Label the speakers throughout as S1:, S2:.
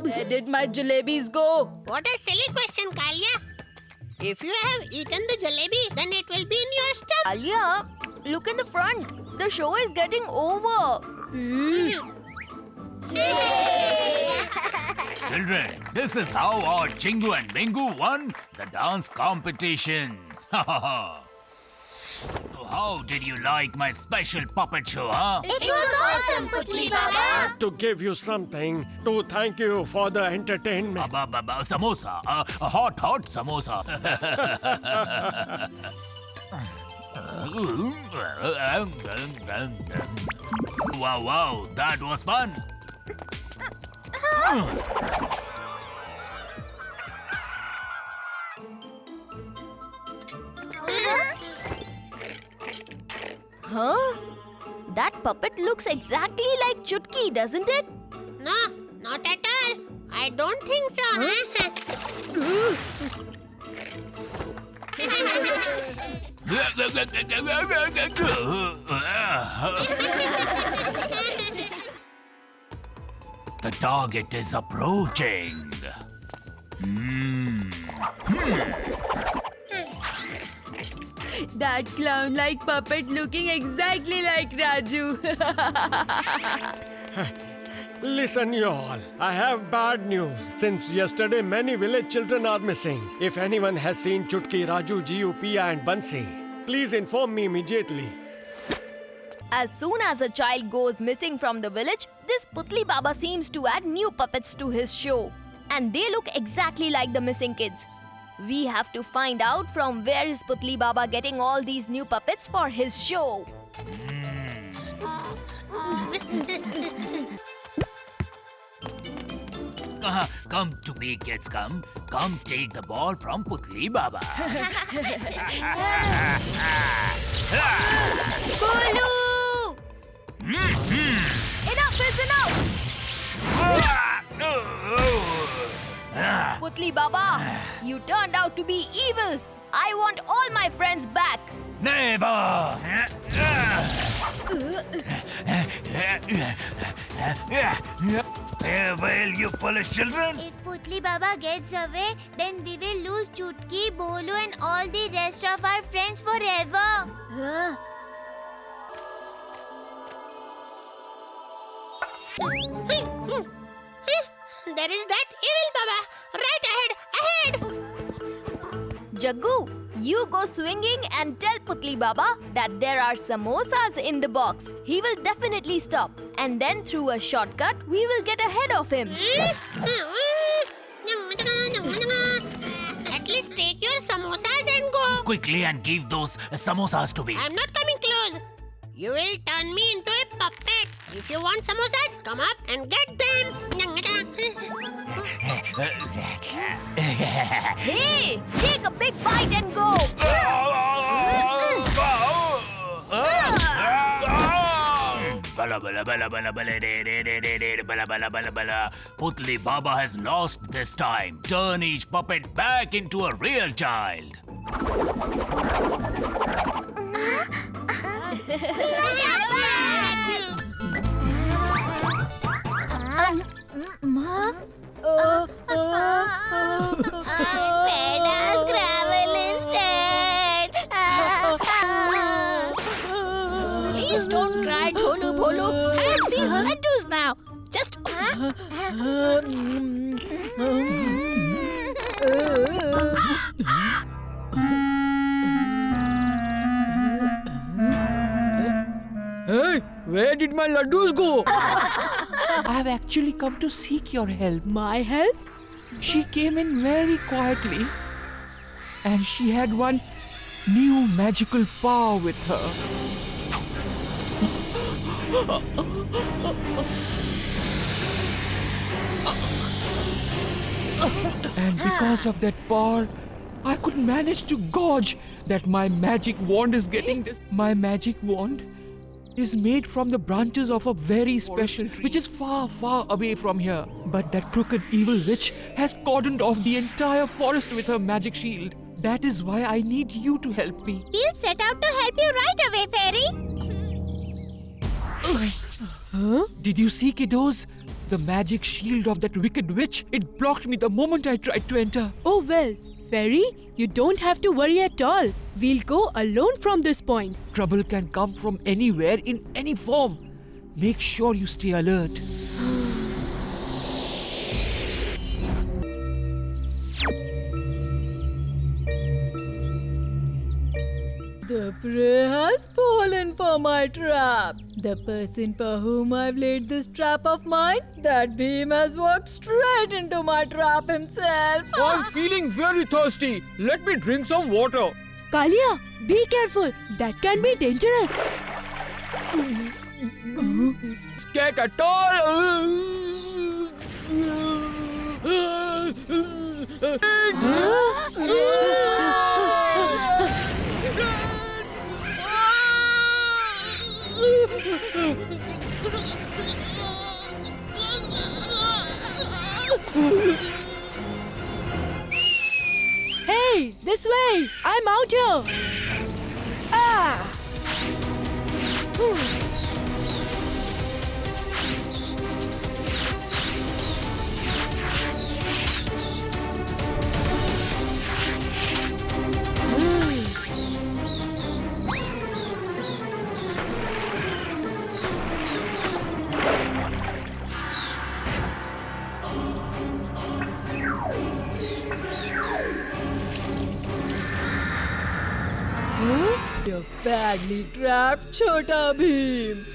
S1: Where did my jalebis go?
S2: What a silly question, Kalia. If you have eaten the jalebi, then it will be in your stomach.
S3: Alia, look in the front. The show is getting over.
S4: Children, this is how our Chingu and Bingu won the dance competition. So how did you like my special puppet show, huh?
S2: It was awesome, Putli Baba.
S5: To give you something to thank you for the entertainment.
S4: Samosa, a hot samosa. Wow, that was fun.
S3: Huh? That puppet looks exactly like Chutki, doesn't it?
S2: No, not at all. I don't think so.
S4: The target is approaching.
S1: That clown-like puppet looking exactly like Raju.
S5: Listen, you all. I have bad news. Since yesterday, many village children are missing. If anyone has seen Chutki, Raju, Jiu, Pia, and Bansi, please inform me immediately.
S3: As soon as a child goes missing from the village, this Putli Baba seems to add new puppets to his show. And they look exactly like the missing kids. We have to find out from where is Putli Baba getting all these new puppets for his show.
S4: Come to me, kids, come. Come take the ball from Putli Baba.
S3: Bolu! Enough is enough! Putli Baba, you turned out to be evil. I want all my friends back.
S4: Never! Farewell, you foolish children!
S6: If Putli Baba gets away, then we will lose Chutki, Bolu and all the rest of our friends forever.
S2: There is that evil Baba. Right ahead.
S3: Jaggu, you go swinging and tell Putli Baba that there are samosas in the box. He will definitely stop. And then through a shortcut, we will get ahead of him.
S2: At least take your samosas and go.
S4: Quickly and give those samosas to me.
S2: I'm not coming close. You will turn me into a puppet. If you want samosas, come up and get them.
S3: Hey, take a big bite and go.
S4: Putli Baba has lost this time. Turn each puppet back into a real child.
S6: Let us gravel instead.
S7: Please don't cry, Dholu Bolu. Have these laddus now. Just.
S8: Hey, where did my laddus go? I've actually come to seek your help.
S1: My help?
S8: She came in very quietly and she had one new magical power with her. And because of that power, I could manage to gauge that my magic wand is getting this. My magic wand is made from the branches of a very special tree, which is far, far away from here. But that crooked evil witch has cordoned off the entire forest with her magic shield. That is why I need you to help me.
S6: We'll set out to help you right away, Fairy.
S9: Huh?
S8: Did you see, kiddos? The magic shield of that wicked witch. It blocked me the moment I tried to enter.
S9: Oh well, Fairy, you don't have to worry at all. We'll go alone from this point.
S8: Trouble can come from anywhere in any form. Make sure you stay alert.
S9: The prey has fallen for my trap. The person for whom I've laid this trap of mine, that beam has walked straight into my trap himself.
S8: I'm feeling very thirsty. Let me drink some water.
S9: Kalia, be careful. That can be dangerous.
S8: Scared at all.
S9: Hey, this way. I'm out here. Ah! The badly trapped Chota Bheem.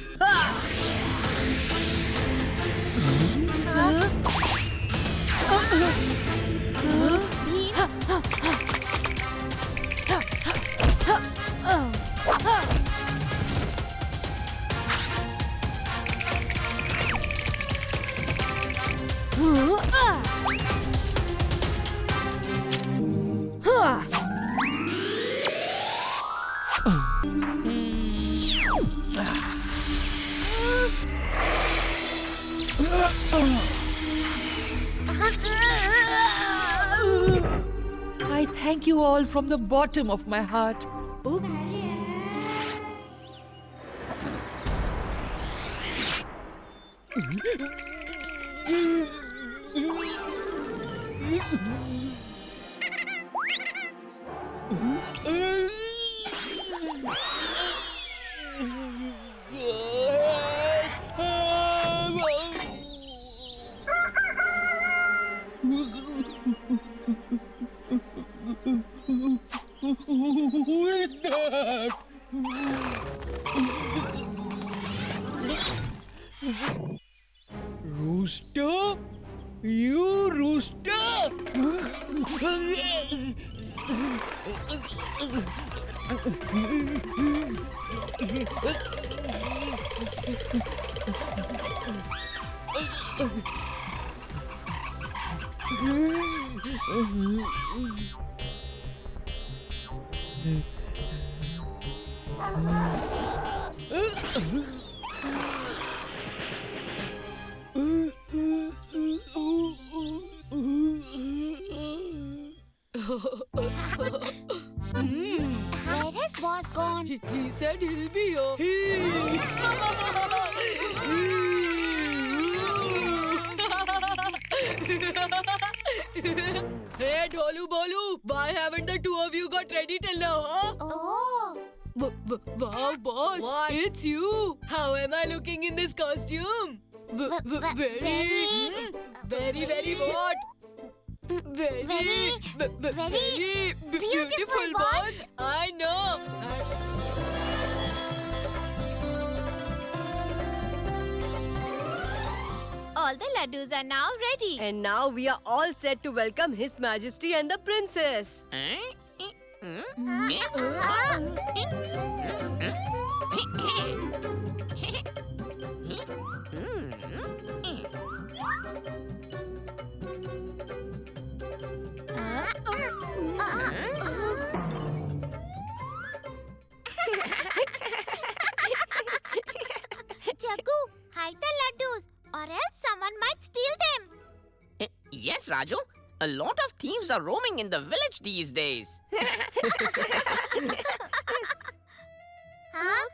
S8: I thank you all from the bottom of my heart. Rooster? You rooster?
S6: Where has boss gone?
S9: He said he'll be here. Hey, Dholu Bolu, why haven't the two of you got ready till now, huh?
S6: Oh.
S9: Wow, boss,
S1: What?
S9: it's you. How am I looking in this costume? Very, very what? Very beautiful, boss. I know.
S3: All the laddus are now ready.
S1: And now we are all set to welcome His Majesty and the Princess.
S6: Jaggu, hide the laddus, or else someone might steal them.
S2: Yes, Raju. A lot of thieves are roaming in the village these days.
S6: Huh?